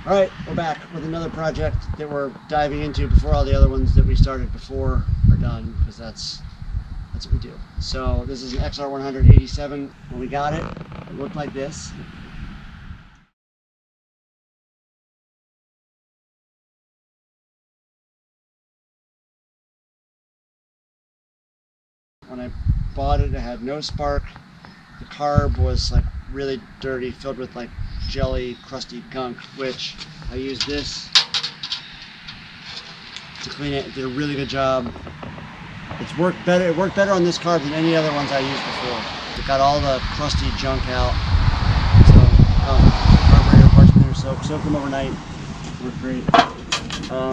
Alright, we're back with another project that we're diving into before all the other ones that we started before are done, because that's what we do. So this is an XR100 87. When we got it, it looked like this. When I bought it, it had no spark. The carb was like really dirty, filled with like jelly, crusty gunk, which I used this to clean it. It did a really good job. It worked better on this carb than any other ones I used before. It got all the crusty junk out. So, carburetor parts cleaner soaked them overnight. Worked great.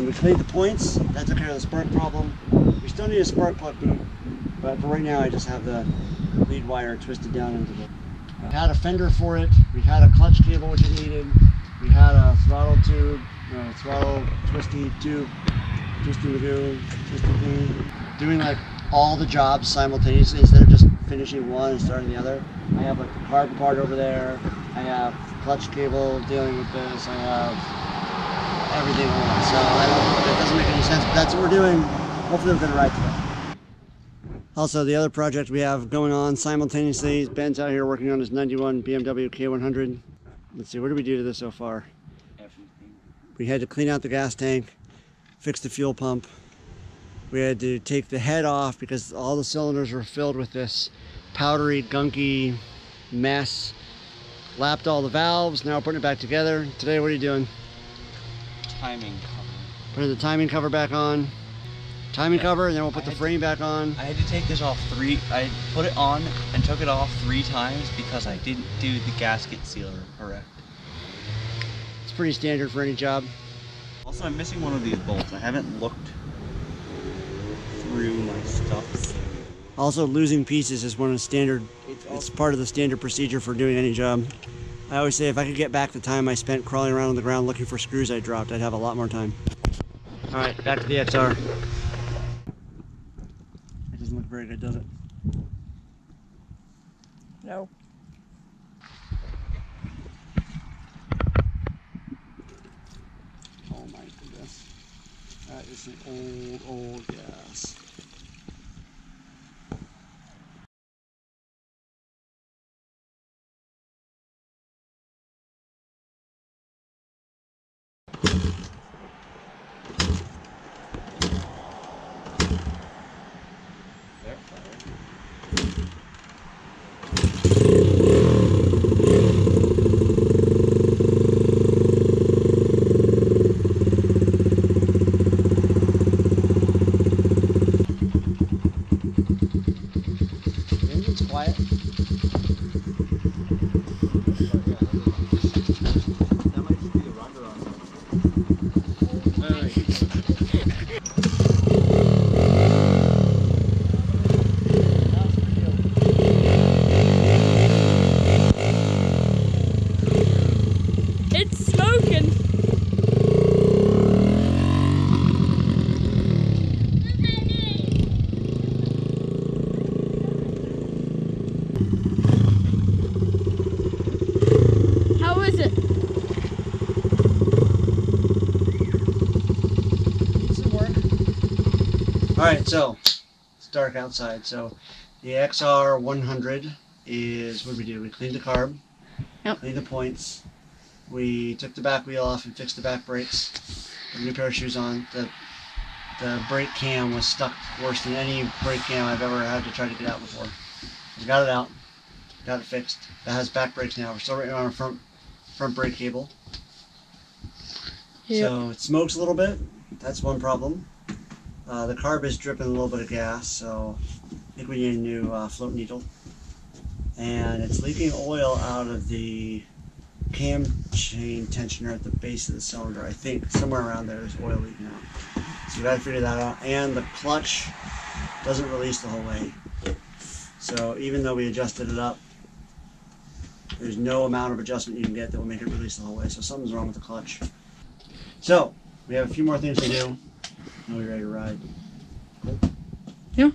We cleaned the points. That took care of the spark problem. We still need a spark plug boot, but for right now I just have the lead wire twisted down into the. We had a fender for it. We had a clutch cable which it needed. We had a throttle tube, throttle twisty tube, twisty magoo, twisty thing. Doing like all the jobs simultaneously instead of just finishing one and starting the other. I have like the carb part over there. I have clutch cable dealing with this. I have everything on. So that doesn't make any sense, but that's what we're doing. Hopefully we'll get it right today. Also, the other project we have going on simultaneously is Ben's out here working on his 91 BMW K100. Let's see, what did we do to this so far? Everything. We had to clean out the gas tank, fix the fuel pump. We had to take the head off because all the cylinders were filled with this powdery, gunky mess. Lapped all the valves, now we're putting it back together. Today, what are you doing? Timing cover. Putting the timing cover back on. Timing cover, and then we'll put the frame back on. I had to take this off I put it on and took it off 3 times because I didn't do the gasket sealer correct. It's pretty standard for any job. Also, I'm missing one of these bolts. I haven't looked through my stuff. Also, losing pieces is one of the standard, it's part of the standard procedure for doing any job. I always say if I could get back the time I spent crawling around on the ground looking for screws I dropped, I'd have a lot more time. Alright, back to the XR. It doesn't look very good, does it? No. Oh my goodness. That is an old gas. Quiet. That might just be the rudder on It's smoking. How is it? Some work. Alright, so it's dark outside. So the XR100 is what we do. We cleaned the carb, cleaned the points. We took the back wheel off and fixed the back brakes. Put a new pair of shoes on. The brake cam was stuck worse than any brake cam I've ever had to try to get out before. We got it out, got it fixed. That has back brakes now. We're still waiting on a front brake cable. Yep. So it smokes a little bit. That's one problem. The carb is dripping a little bit of gas, so I think we need a new float needle. And it's leaking oil out of the cam chain tensioner at the base of the cylinder. I think somewhere around there is oil leaking out. So you gotta figure that out. And the clutch doesn't release the whole way. So even though we adjusted it up, there's no amount of adjustment you can get that will make it release the whole way. So something's wrong with the clutch. So we have a few more things to do, and we're ready to ride. Cool? Yeah.